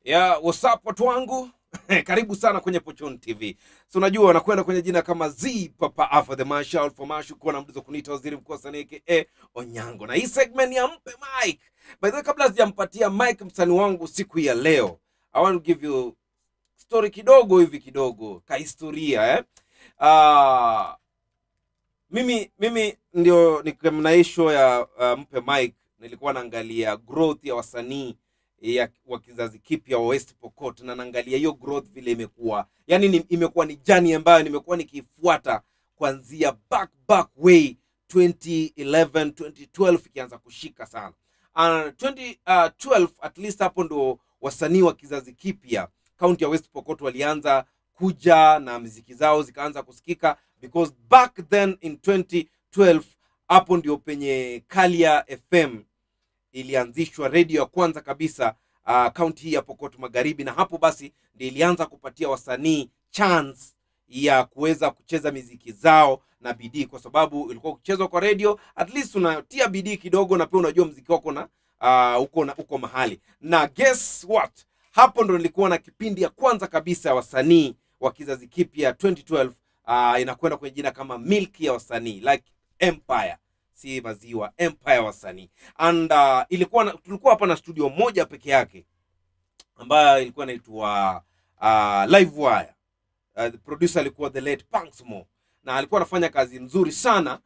Ya, what's up watu wangu? Karibu sana kwenye Pochon TV. So unajua wanakwenda kwenye jina kama Z Papa Alpha the Marshal for Marshal kwa na mdizo kuniita waziri mkuu wa sanaa Onyango. Na hii segment ya mpe mic. By the way, kabla sijampatia mic msanii wangu siku ya leo, I want to give you story kidogo ka historia mimi ndio nikamna show ya mpe mic, nilikuwa naangalia growth ya wasanii wa kizazi kipya wa West Pokot, na naangalia hiyo growth vile imekuwa. Yani imekuwa ni journey ambayo nimekuwa nikifuata kuanzia back way 2011 2012 ikianza kushika sana. 2012 at least hapo ndo wasanii wa kizazi kipya county ya West Pokot walianza kuja na muziki zao zikaanza kusikika, because back then in 2012 hapo ndio penye Kalia FM ilianzishwa, radio ya kwanza kabisa county hii ya Pokot Magharibi, na hapo basi ndio ilianza kupatia wasanii chance ya kuweza kucheza muziki zao na bidii, kwa sababu ilikuwa kuchezwa kwa radio at least unatia bidii kidogo na pia unajua muziki wako na uko mahali. Na guess what, hapo ndo nilikuwa na kipindi ya kwanza kabisa wasanii wa kizazi kipya 2012 inakwenda kwenye jina kama Milk ya wasanii, like Empire, si maziwa, Empire wasanii. And tulikuwa hapa na studio moja peke yake ambayo ilikuwa inaitwa Live Wire. The producer alikuwa the late Punksmo, na alikuwa anafanya kazi nzuri sana.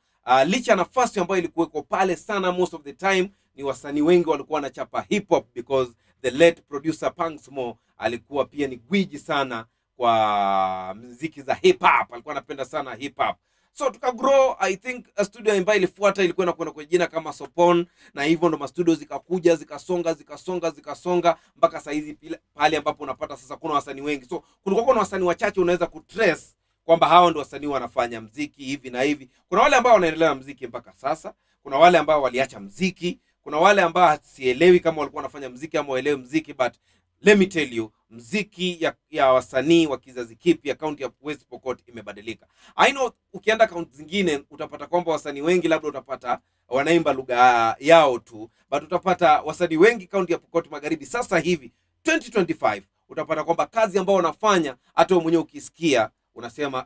Licha nafasi ambayo ilikuweko pale sana, most of the time ni wasanii wengi walikuwa wanachapa hip hop, because the late producer Punksmo alikuwa pia ni gwiji sana kwa muziki za hip hop, alikuwa anapenda sana hip hop. So tukagrow. I think a studio ambayo ilifuata ilikuwa inakwenda kwa jina kama Sopon, na hivyo ndo mastudio zikakuja zikasonga mpaka saa hizi pale ambapo unapata sasa kuna wasanii wengi. So kulikuwa kuna wasanii wachache unaweza kutrace kwamba hawa ndio wasanii wanafanya muziki hivi na hivi. Kuna wale ambao wanaendelea na muziki mpaka sasa, kuna wale ambao waliacha muziki, kuna wale ambao sielewi kama walikuwa wanafanya muziki ama waelewe muziki, but let me tell you, muziki ya wasanii wa kizazi kipya county ya West Pokot imebadilika. I know ukienda county zingine utapata kwamba wasanii wengi labda utapata wanaimba lugha yao tu, but utapata wasanii wengi county ya Pokot Magharibi sasa hivi 2025 utapata kwamba kazi ambao wanafanya hata wewe mwenyewe ukisikia unasema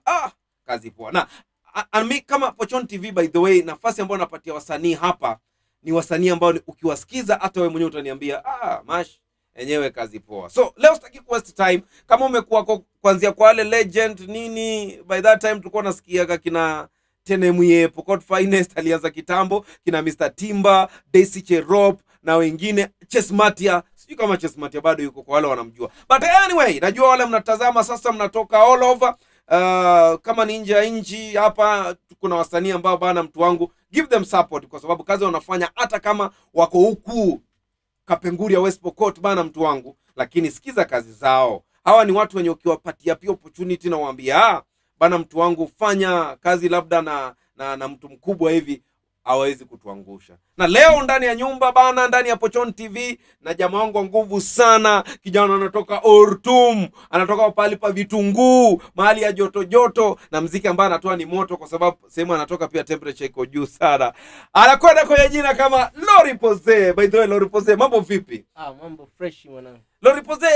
kazi poa. Na mimi kama Pochon TV, by the way, nafasi ambayo napatia wasanii hapa ni wasanii ambao ukiwasikiza hata wewe mwenyewe utaniambia mash enyewe kazi poa. So leo sitaki waste time. Kama umekuwa kuanzia kwa wale legend nini, by that time tulikuwa nasikia kina Tenemwe Pokot Finest alianza kitambo, kina Mr Timba, Daisy Cherop na wengine, Chesmatia, sijui kama Chesmatia bado yuko, kwa wale wanamjua. But anyway, najua wale mnatazama sasa mnatoka all over. Kama ni nje ya nchi, hapa kuna wasanii ambao bana, mtu wangu, give them support, kwa sababu kazi wanafanya hata kama wako huku Kapenguri ya West Pokot bana, mtu wangu, lakini sikiza kazi zao. Hawa ni watu wenye ukiwapatia pia opportunity na waambia bana, mtu wangu, fanya kazi labda na mtu mkubwa hivi, hawezi kutuangusha. Na leo ndani ya nyumba bana, ndani ya Pochon TV na jamaa wangu nguvu sana, kijana anatoka Ortum, anatoka pale pa Vitunguu, mahali ya joto, na muziki ambao anatoa ni moto, kwa sababu sehemu anatoka pia temperature iko juu sana. Anakwenda kwenye jina kama Loripoze. By the way, Loripoze, mambo vipi? Mambo fresh mwanangu. Loripoze,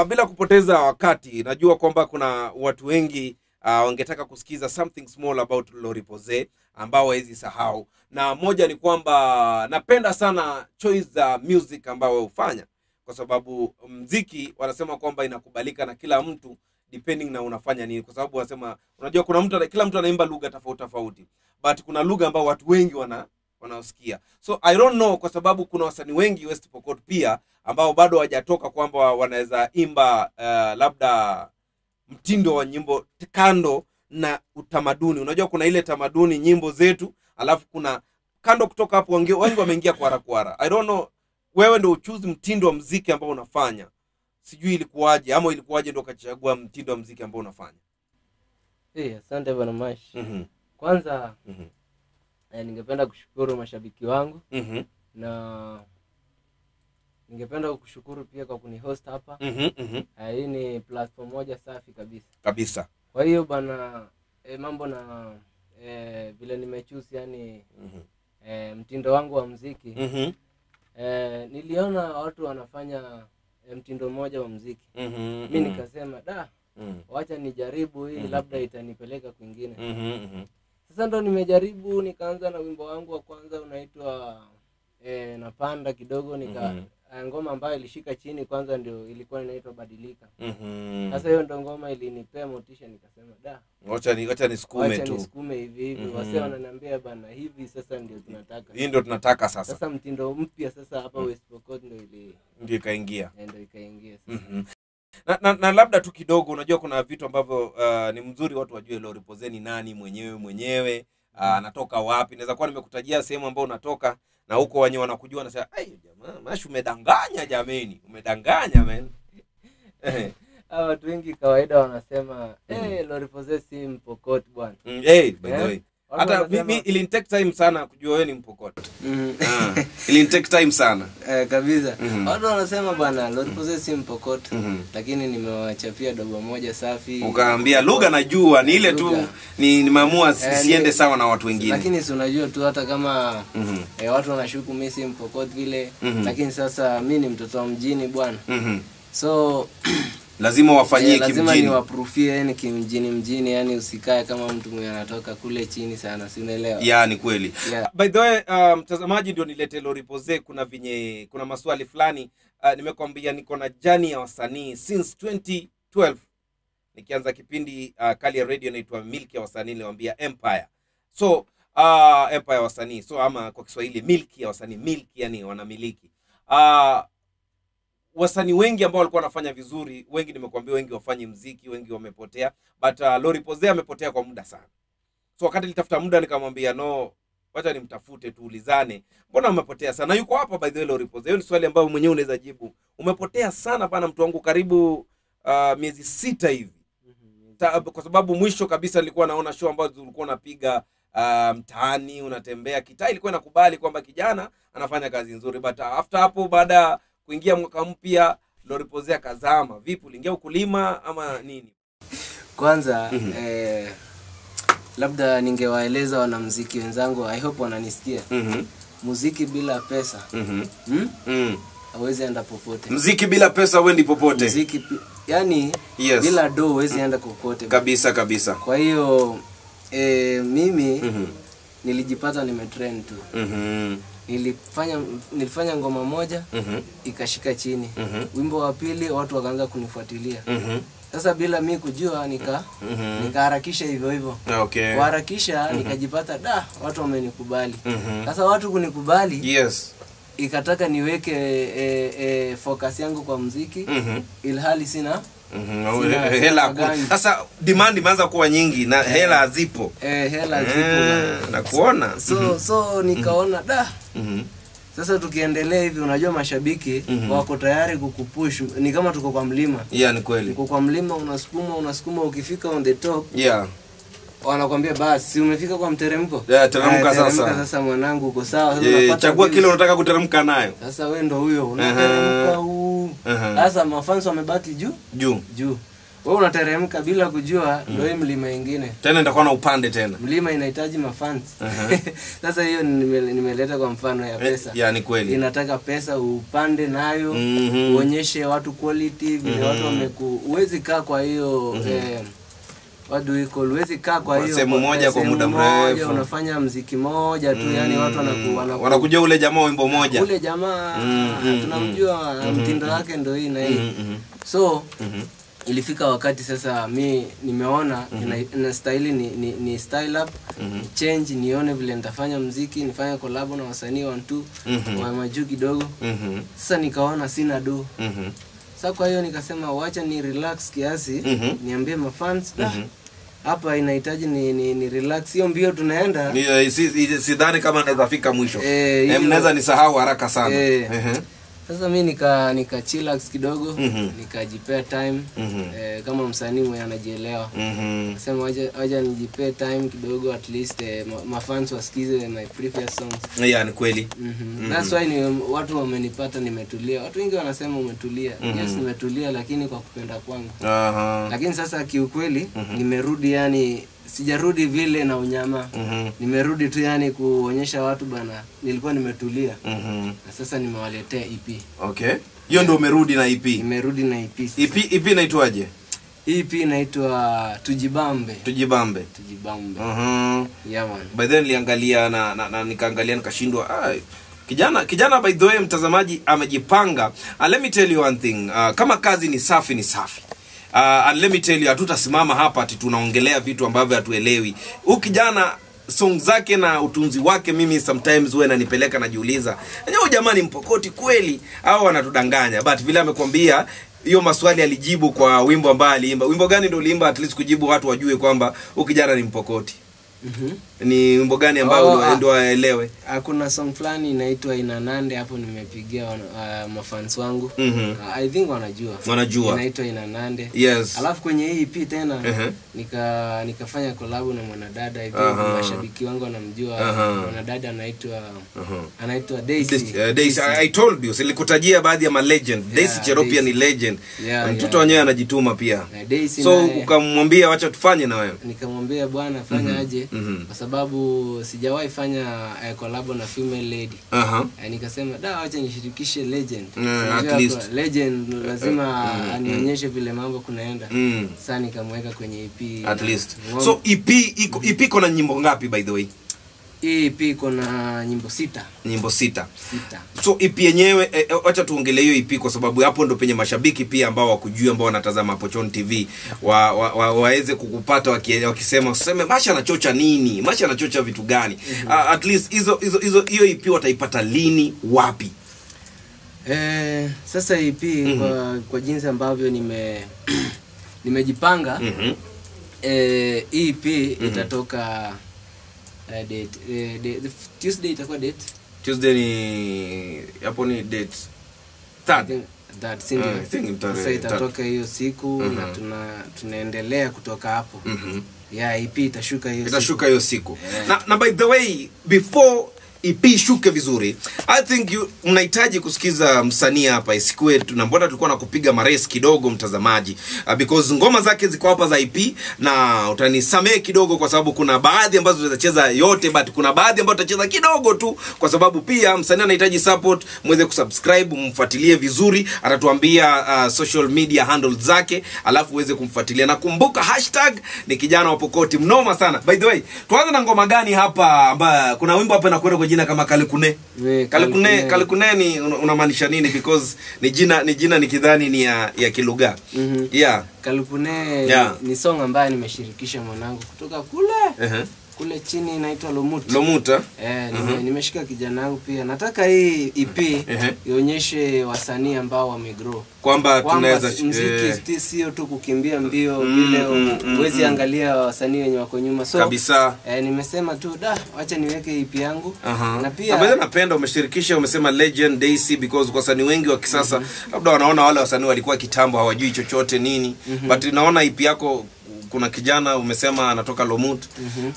bila kupoteza wakati, najua kwamba kuna watu wengi wangetaka kusikiza something small about Loripoze ambao hawezi sahau. Na moja ni kwamba napenda sana choice za music ambao ufanya, kwa sababu muziki wanasema kwamba inakubalika na kila mtu depending na unafanya nini, kwa sababu wanasema unajua kuna kila mtu anaimba lugha tofauti, but kuna lugha ambao watu wengi wanaosikia. So I don't know, kwa sababu kuna wasanii wengi West Pokot pia ambao bado hawajatoka kwamba wanaweza imba labda mtindo wa nyimbo kando na utamaduni. Unajua kuna ile tamaduni nyimbo zetu, alafu kuna kando kutoka hapo wengi wameingia kwara. I don't know, wewe ndio uchuzi mtindo wa muziki ambao unafanya. Sijui ilikuwaje, ama ilikuwaje ndio ukachagua mtindo wa muziki ambao unafanya? Asante bwana Mash. Kwanza ningependa kushukuru mashabiki wangu. Na ningependa kukushukuru pia kwa kunihost hapa. Hii ni platform moja safi kabisa. Kwa hiyo bana, mambo na vile nimechoose yani mtindo wangu wa muziki. Niliona watu wanafanya mtindo mmoja wa muziki. Mimi nikasema wacha nijaribu hii, labda itanipeleka kwingine. Sasa ndo nimejaribu, nikaanza na wimbo wangu wa kwanza unaitwa napanda kidogo, ngoma ambayo ilishika chini kwanza ndio ilikuwa inaitwa Badilika. Sasa hiyo ndo ngoma ilinipea motisha, nikasema wacha nisukume tu. Nisukume hivi. Wasee wananiambia bana hivi sasa ndio tunataka. Hii ndio tunataka sasa. Sasa mtindo mpya sasa hapa West Pokot ndio ikaingia. Ndio ikaingia sasa. Na labda tu kidogo, unajua kuna vitu ambavyo ni mzuri watu wajue Loripoze ni nani mwenyewe, anatoka wapi. Naweza kuwa nimekutajia sehemu ambayo unatoka na huko wenyewe wanakujua na sasa jamaa Mash umedanganya jameni, umedanganya man. Watu wengi kawaida wanasema Loripoze si Mpokot bwana. By the way. Hata mimi ili take time sana kujua wewe ni Mpokot. Ili take time sana. Kabisa. Watu wanasema bwana Loripoze si Mpokot, lakini nimewachapia dogo moja safi. Ukaambia lugha najua ni ile tu nimeamua siende sawa na watu wengine. Lakini si unajua tu hata kama watu wanashuku mimi si Mpokot vile, lakini sasa mimi ni mtoto wa mjini bwana. So lazima wafanyie kimjini. Lazima niwaprofie yani kimjini, yani usikae kama mtu mwenye anatoka kule chini sana, si unaelewa? Ni kweli. By the way, mtazamaji ndio nilete Loripoze, kuna maswali fulani nimekwambia niko na jani ya wasanii since 2012. Nikianza kipindi Kali Radio inaitwa Milk ya wasanii, niliwaambia Empire. So Empire ya wasanii, so ama kwa Kiswahili Milk ya wasanii, milk yani wanamiliki. Wasanii wengi ambao walikuwa wanafanya vizuri, wengi nimekuambia wengi wafanyi muziki, wengi wamepotea, but Loripoze amepotea kwa muda sana. So wakati nilitafuta muda nikamwambia wacha nimtafute tuulizane, mbona umepotea sana? Yuko hapa by the way Loripoze. Hiyo ni swali ambayo mwenyewe unaweza jibu. Umepotea sana bana mtu wangu, karibu miezi 6 hivi. Kwa sababu mwisho kabisa nilikuwa naona show ambazo ulikuwa unapiga mtaani, unatembea kitaa, ilikuwa inakubali kwamba kijana anafanya kazi nzuri, but after hapo baada kuingia mwaka mpya Loripoze akazama. Vipi, uliingia ukulima ama nini? Kwanza labda ningewaeleza wanamuziki wenzangu, I hope wananisikia. Muziki bila pesa hauwezi enda popote. Muziki bila pesa huendi popote. Muziki yani bila do huwezi enda popote. Kabisa. Kwa hiyo mimi nilijipata nimetrend tu. Nilifanya ngoma moja ikashika chini. Wimbo wa pili watu wakaanza kunifuatilia. Sasa bila mimi kujua nikaharakisha hivyo. Kuharakisha nikajipata watu wamenikubali. Sasa watu kunikubali, ikataka niweke focus yangu kwa muziki, ilhali sina hela. Sasa demand imeanza kuwa nyingi na hela hazipo. Hela zipo na kuona. So nikaona sasa tukiendelea hivi, unajua mashabiki wako tayari kukupush. Ni kama tuko kwa mlima. Ni kweli. Uko kwa mlima, unasukuma, ukifika on the top. Wanakuambia basi umefika kwa mteremko. Teremka sasa. Sasa mwanangu uko sawa. Sasa unapata chagua kile unataka kuteremka nayo. Sasa wewe ndo huyo unateremka huu. Sasa mafans wamebaki juu. Wewe unateremka bila kujua ndio hii mlima nyingine. Tena nitakuwa na upande tena. Mlima inahitaji mafans. Sasa hiyo nimeleta kwa mfano ya pesa. Ni kweli. Inataka pesa upande nayo, uonyeshe watu quality vile watu uwezi kaa kwa hiyo huwezi kaa kwa hiyo sehemu moja kwa muda mrefu. Unafanya muziki moja tu, yani watu wanakuja ule jamaa wimbo moja. Ule jamaa tunamjua mtindo wake ndio hii na hii. So ilifika wakati sasa mimi nimeona na style ni style up, change, nione vile nitafanya muziki, nifanye collab na wasanii 1-2 wa majuu kidogo. Sasa nikaona sina do. Sasa kwa hiyo nikasema wacha ni relax kiasi, niambie mafans hapa inahitaji ni relax, hiyo mbio tunaenda. Sidhani kama naweza fika mwisho. Mnaweza nisahau haraka sana. Sasa mimi nika chillax kidogo, nikajipea time kama msanii mwenye anajielewa. Nasema waje nijipea time kidogo, at least mafans wasikize my previous songs. Ni kweli. That's why watu wamenipata nimetulia. Watu wengi wanasema umetulia. Yes, nimetulia lakini kwa kupenda kwangu. Lakini sasa kiukweli nimerudi, yani sijarudi vile na unyama. Nimerudi tu yani kuonyesha watu bana nilikuwa nimetulia. Na sasa nimewaletea EP. Hiyo ndio umerudi na EP. Nimerudi na EP. EP inaitwaje? EP inaitwa Tujibambe. Tujibambe. Yeah man. By then niliangalia na nikaangalia nikashindwa. Kijana by the way mtazamaji amejipanga. And let me tell you one thing. Kama kazi ni safi ni safi. And let me tell you, hatutasimama hapa ati tunaongelea vitu ambavyo hatuelewi. Huyu kijana song zake na utunzi wake mimi sometimes huwa inanipeleka najiuliza, "Huyu jamani mpokoti kweli au anatudanganya?" But vile amekwambia hiyo maswali alijibu kwa wimbo ambao aliimba. Wimbo gani ndio uliimba at least kujibu watu wajue kwamba huyu kijana ni mpokoti? Ni wimbo gani ambao ndio waelewe? Kuna song fulani inaitwa Inanande, hapo nimepigia mafans wangu. I think wanajua. Inaitwa Inanande. Yes. Alafu kwenye hii EP tena nikafanya collab na mwanadada hivi, mashabiki wangu wanamjua. Mwanadada anaitwa Daisy. I told you, silikutajia baadhi ya legend. Daisy Cheropia ni legend. Mtoto wenyewe anajituma pia. So ukamwambia wacha tufanye na wewe. Nikamwambia bwana fanya aje, kwa sababu sijawahi fanya collab na female lady. Nikasema wacha nishirikishe legend. At least legend lazima anionyeshe vile mambo kunaenda. Sasa nikamweka kwenye EP at least. So EP iko na nyimbo ngapi by the way? EP iko na nyimbo 6. Nyimbo 6. So EP yenyewe acha tuongelee hiyo EP kwa sababu hapo ndo penye mashabiki pia ambao wakujua, ambao wanatazama Pochon TV waweze kukupata wakisema useme Masha anachocha nini? Masha anachocha vitu gani? At least hiyo EP wataipata lini, wapi? Sasa EP kwa jinsi ambavyo nimejipanga, EP itatoka Tuesday itakuwa date. Tuesday ni hapo ni date 3. Sasa itatoka hiyo siku na tunaendelea kutoka hapo. EP itashuka hiyo siku. Na by the way, before EP shuke vizuri, I think unahitaji kusikiza msanii hapa isikuwe tunambona tulikuwa nakupiga maresi kidogo mtazamaji, because ngoma zake ziko hapa za EP, na utanisamee kidogo kwa sababu kuna baadhi ambazo tutacheza yote, but kuna baadhi ambazo tutacheza kidogo tu kwa sababu pia msanii anahitaji support. Mweze kusubscribe, mfuatilie vizuri, atatuambia social media handles zake, alafu uweze kumfuatilia na kumbuka # ni kijana wa Pokoti mnoma sana. By the way, tuanze na ngoma gani hapa ambayo kuna wimbo hapa na kwenda jina kama Kalikune. Kalikune ni unamaanisha nini? Because ni jina nikidhani ni ya Kilugha. Kalikune ni song ambayo nimeshirikisha mwanangu kutoka kule chini, inaitwa Lomuta. Nimeshika kijana wangu pia. Nataka hii EP ionyeshe wasanii ambao wamegrow, kwamba tunaweza muziki sio tu kukimbia mbio vile uwezi angalia wasanii wenye wako nyuma. So kabisa nimesema tu acha niweke EP yangu. Na pia napenda umeshirikisha, umesema legend Daisy, because kwa wasanii wengi wa kisasa labda wanaona wale wasanii walikuwa kitambo hawajui chochote nini, but naona EP yako kuna kijana umesema anatoka Lomut,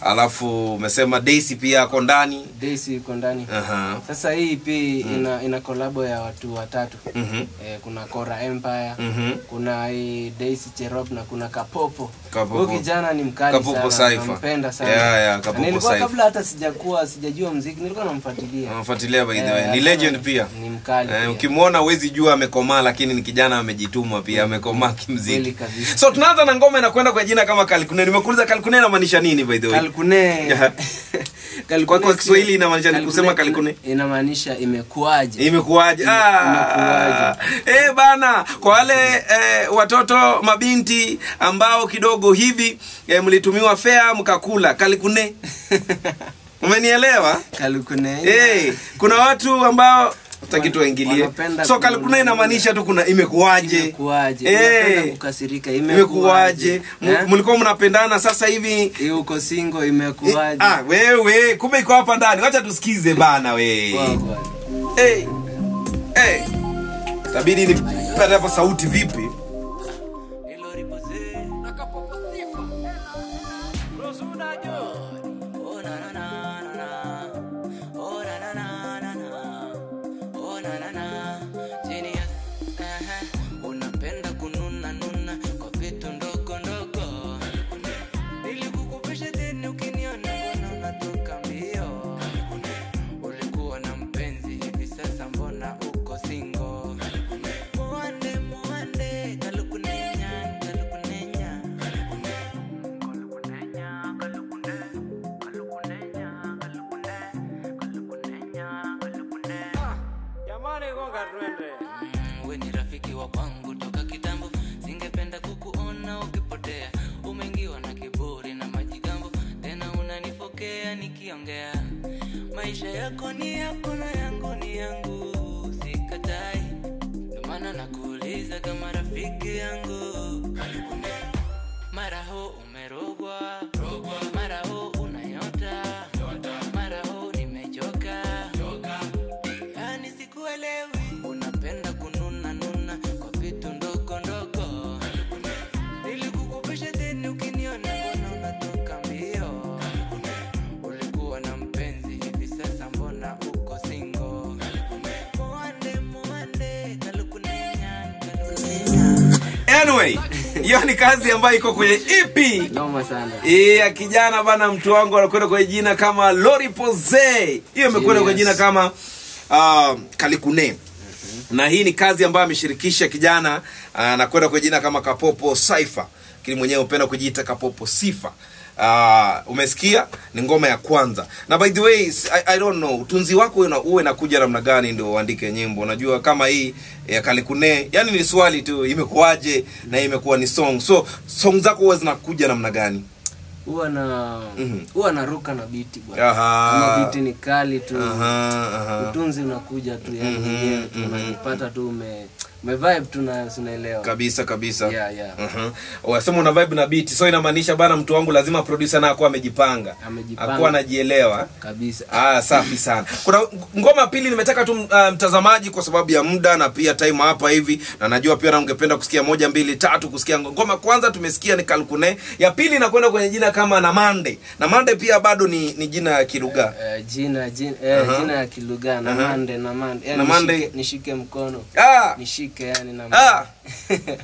alafu umesema Daisy pia ako ndani. Daisy iko ndani. Sasa hii EP ina collab ya watu watatu. Kuna Kora Empire, kuna Daisy Cherop na kuna Kapopo. Huyo kijana ni mkali sana, nampenda sana. Kapopo nilikuwa kabla hata sijajua muziki nilikuwa namfuatilia. By the way ni legend pia. Ni mkali. Ukimwona huwezi jua amekomaa, lakini ni kijana amejituma pia, amekomaa kimuziki. So tunaanza na ngoma inakwenda kwa jina kama Kalikune. Nimekuuliza Kalikune inamaanisha nini by the way? Kalikune kwa Kiswahili inamaanisha ni kusema Kalikune. Inamaanisha imekuaje. Bana, kwa wale watoto mabinti ambao kidogo hivi mlitumiwa fare mkakula Kalikune. Umenielewa? Kalikune. Kuna watu ambao utakitu waingilie. So Kalikune inamaanisha tu kuna imekuaje. Unapenda kukasirika, imekuaje. Mlikuwa mnapendana, sasa hivi uko single, imekuaje. Wewe kumbe iko hapa ndani. Wacha tusikize bana wewe. Tabidi ni pata hapa sauti vipi? Wewe ni rafiki wa kwangu toka kitambo, singependa kukuona ukipotea. Umeingiwa na kiburi na majigambo, tena unanifokea nikiongea. Maisha yako ni yako na yangu ni yangu, sikatai. Ndio maana nakuuliza kama rafiki yangu. Mara ho umerogwa, mara ho unayota, mara ho nimechoka. Yani sikuelewi, unapenda kununa nuna kwa vitu ndogo ndogo. Nilikukopesha deni ukiniona mbona unatoka mbio. Ulikuwa na mpenzi hivi sasa mbona uko single. Muande kalukunenya. Anyway, hiyo ni kazi ambayo iko kwenye EP. Noma sana. Ya kijana bana, mtu wangu anakwenda kwa jina kama Lori Pose. Hiyo imekwenda kwa jina kama Kalikune. Na hii ni kazi ambayo ameshirikisha kijana anakwenda kwa jina kama Kapopo Cypher. Kile mwenyewe upenda kujiita Kapopo Sifa. Umesikia? Ni ngoma ya kwanza. Na by the way, I don't know, utunzi wako uwe nakuja namna gani ndio uandike nyimbo? Unajua kama hii ya Kalikune, yani ni swali tu, imekuaje na imekuwa ni song. So song zako huwa zinakuja namna gani? Huwa naruka na beat bwana. Kama beat ni kali tu. Utunzi unakuja tu yani mwenyewe tunapata tu vibe tunaelewa. Kabisa. Yeah. Wasema una vibe na beat. So inamaanisha bana mtu wangu lazima producer na akuwa amejipanga. Akuwa anajielewa. Kabisa. Safi sana. Kuna ngoma pili nimetaka tu mtazamaji kwa sababu ya muda na pia time hapa hivi, na najua pia ungependa kusikia 1 2 3 kusikia ngoma. Kwanza tumesikia ni Kalikune, ya pili inakwenda kwenye jina kama Namande. Namande pia bado ni jina ya Kilugha. Jina ya Kilugha. Namande. Namande. Nishike mkono. Nishike yani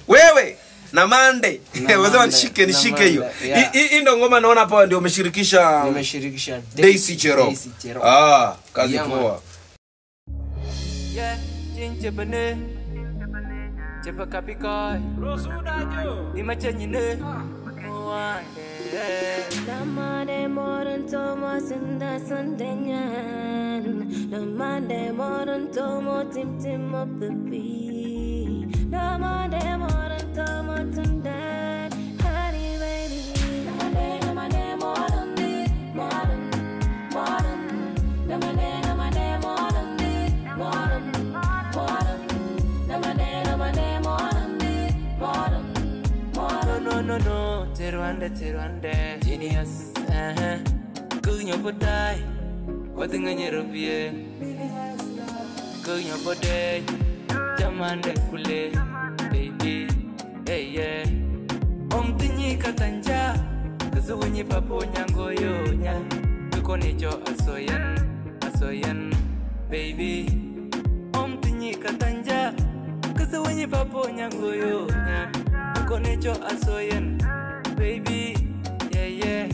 wewe Namande. Wazee nishike hiyo. Hii ndio ngoma naona hapa ndio umeshirikisha. Nimeshirikisha Daisy Chero. Kazi poa. Jinche bane. Chepa kapikoi. Rosudajo. Nimachanyine. Namande moran Thomas inda sandenyan. Namande moran Thomas tim up the beat. Namande moran Thomas inda honey baby. Namande moran modern. Namande moran modern. Namande moran No, Terwande, genius, Kunya Podai, what in your European? Kunya Podai, Jamande Kule, baby, hey, Tini Katanja, the Suwini Papo Nyango Yonya, Tukonicho Asoyan, baby, Tini Katanja, Kasuini Papo Nyango Yonya. Konecho asoyen baby yeah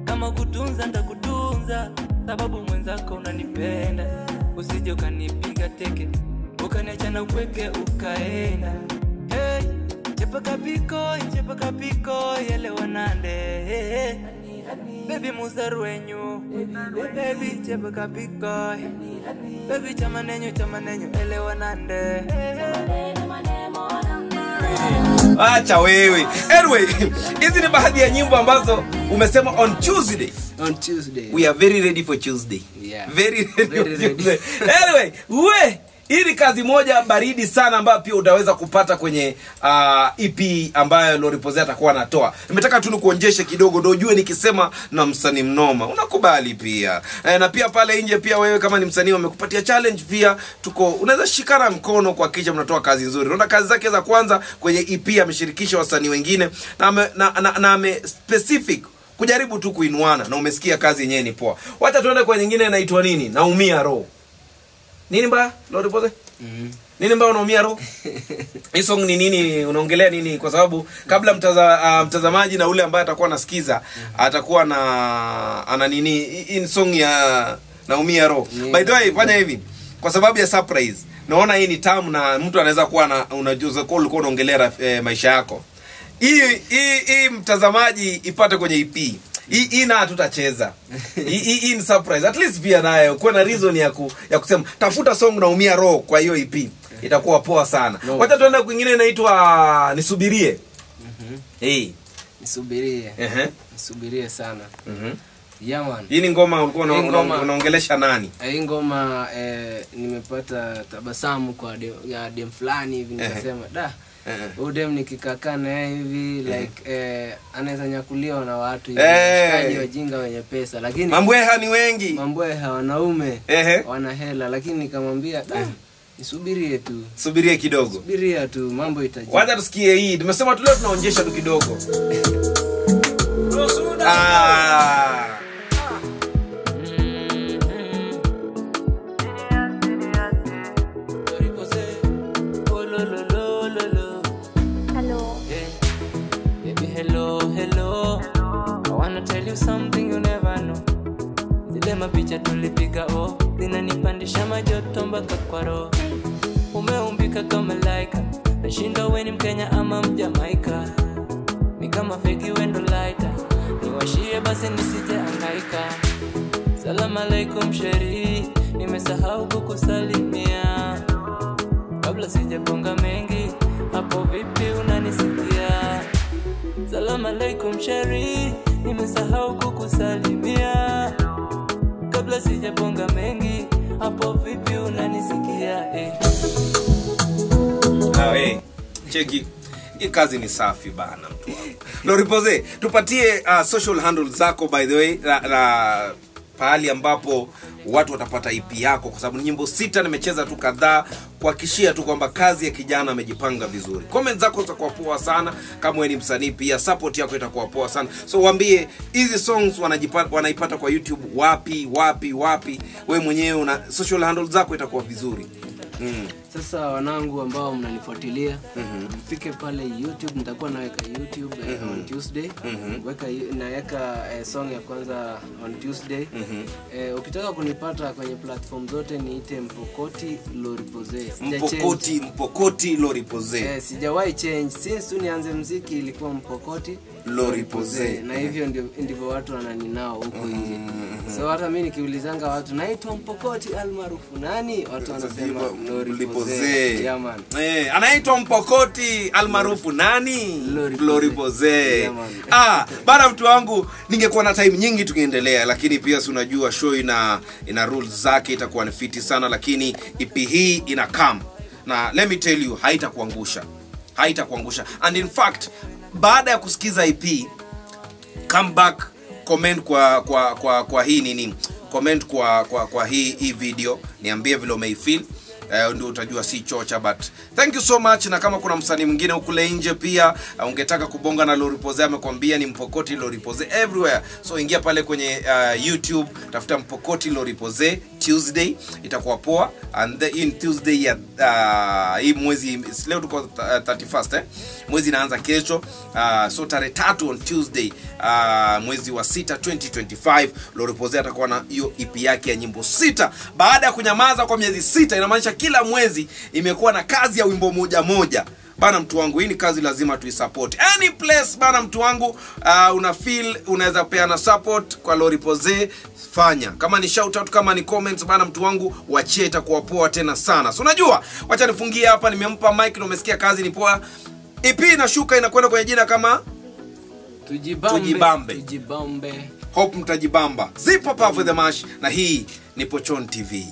kama kutunza nitakutunza sababu mwenzako unanipenda usije ukanipiga teke ukaniacha na upweke ukaenda hey chepa kapiko yele wanande baby musarwenyu baby chepa kapiko baby chamanenyo ele wanande Acha wewe. Anyway, hizi ni baadhi ya nyimbo ambazo umesema on Tuesday. We are very ready for Tuesday. Yeah. Very ready. Anyway, hii ni kazi moja baridi sana ambayo pia utaweza kupata kwenye EP ambayo Lori Pose atakuwa anatoa. Nimetaka tu nikuonjeshe kidogo ndio ujue nikisema na msanii mnoma unakubali pia. Na pia pale nje pia wewe kama ni msanii wamekupatia challenge pia unaweza shikana mkono kwa kisha mnatoa kazi nzuri. Unaona kazi zake za kwanza kwenye EP ameshirikisha wasanii wengine na ame specific kujaribu tu kuinuana na umesikia kazi yenyewe ni poa. Wacha tuende kwa nyingine inaitwa nini? Naumia roho. Nini mbaya Lori Pose? Nini mbaya unaumia roho? Hii song ni nini? Unaongelea nini? Kwa sababu kabla mtazamaji na ule ambaye atakuwa anasikiza atakuwa ana nini? Hii song ya Naumia roho. By the way, fanya hivi. Kwa sababu ya surprise. Naona hii ni tamu na mtu anaweza kuwa unajuza kwa ulikuwa unaongelea maisha yako. Hii mtazamaji ipate kwenye EP. hii na tutacheza. Hii ni surprise. At least pia nayo kuwa na reason ya kusema tafuta song naumia roho kwa hiyo EP. Itakuwa poa sana. Wacha tuende kwingine inaitwa Nisubirie. Nisubirie. Nisubirie sana. Yeah man. Hii ni ngoma ulikuwa unaongelesha nani? Hii ngoma nimepata tabasamu kwa dem fulani hivi nikasema udem nikikakaa na hivi like anaweza nyakuliwa na watu hivi shikaji wajinga wenye pesa, lakini mambweha ni wengi. Mambweha wanaume wana hela, lakini nikamwambia nisubirie tu. Subirie kidogo. Subiria tu mambo itajibu. Wacha tusikie hii. Tumesema tu leo tunaonyesha tu kidogo. Something you never know. Zile mapicha tulipiga zinanipandisha majoto mpaka kwa roho. Umeumbika kama malaika, nashinda wewe ni Mkenya ama Mjamaika. Ni kama fake wendo lighter, niwashie basi nisije hangaika. Salamu alaikum sheri, nimesahau kukusalimia. Kabla sijaponga mengi, hapo vipi unanisikia? Salamu alaikum sheri, nimesahau kukusalimia. Kabla sijaponga mengi, hapo vipi unanisikia? Cheki. Hii kazi ni safi bana mtu wangu. Loripoze, tupatie social handles zako by the way na pahali ambapo watu watapata EP yako, kwa sababu nyimbo 6 nimecheza tu kadhaa kuhakikishia tu kwamba kazi ya kijana amejipanga vizuri. Comment zako zitakuwa poa sana kama wewe ni msanii pia, support yako itakuwa poa sana. So waambie hizi songs wanaipata kwa YouTube wapi wewe mwenyewe una social handles zako itakuwa vizuri. Sasa wanangu ambao mnanifuatilia, mfike pale YouTube, nitakuwa naweka YouTube on Tuesday. Naweka song ya kwanza on Tuesday. Ukitaka kunipata kwenye platform zote niite Mpokoti Loripoze. Mpokoti Loripoze. Sijawahi change since nianze muziki, ilikuwa Mpokoti Loripoze. Na hivyo ndivyo watu wananinao huko nje. So hata mimi nikiulizanga watu naitwa Mpokoti almaarufu nani, watu wanasema Loripoze. Yeah, man. Anaitwa Mpokoti almaarufu nani? Loripoze. Yeah, bana mtu wangu, ningekuwa na time nyingi tungeendelea, lakini pia si unajua show ina rules zake, itakuwa ni fiti sana, lakini EP hii ina come na let me tell you haitakuangusha. And in fact baada ya kusikiza EP, come back, comment kwa hii nini, comment kwa hii video, niambie vile umeifeel. Ndio utajua si chocha, but thank you so much. Na kama kuna msanii mwingine ukule nje pia ungetaka kubonga na Loripoze, amekwambia ni Mpokoti Loripoze everywhere. So ingia pale kwenye YouTube, tafuta Mpokoti Loripoze Tuesday, itakuwa poa. And in Tuesday ya hii mwezi, leo tuko 31st mwezi inaanza kesho. So tarehe 3 on Tuesday mwezi wa 6 2025, Loripoze atakuwa na hiyo EP yake ya nyimbo 6 baada ya kunyamaza kwa miezi 6. Inamaanisha kila mwezi imekuwa na kazi ya wimbo moja. Bana mtu wangu, hii ni kazi lazima tuisupport. Any place bana mtu wangu, una feel unaweza peana support kwa Loripoze, fanya. Kama ni shout out, kama ni comments bana mtu wangu, wachie, itakuwa poa tena sana. So unajua, wacha nifungie hapa, nimempa mic na umesikia kazi ni poa. EP inashuka inakwenda kwenye jina kama Tujibambe. Hope mtajibamba. Zipo Puff with the Mash na hii ni Pochon TV.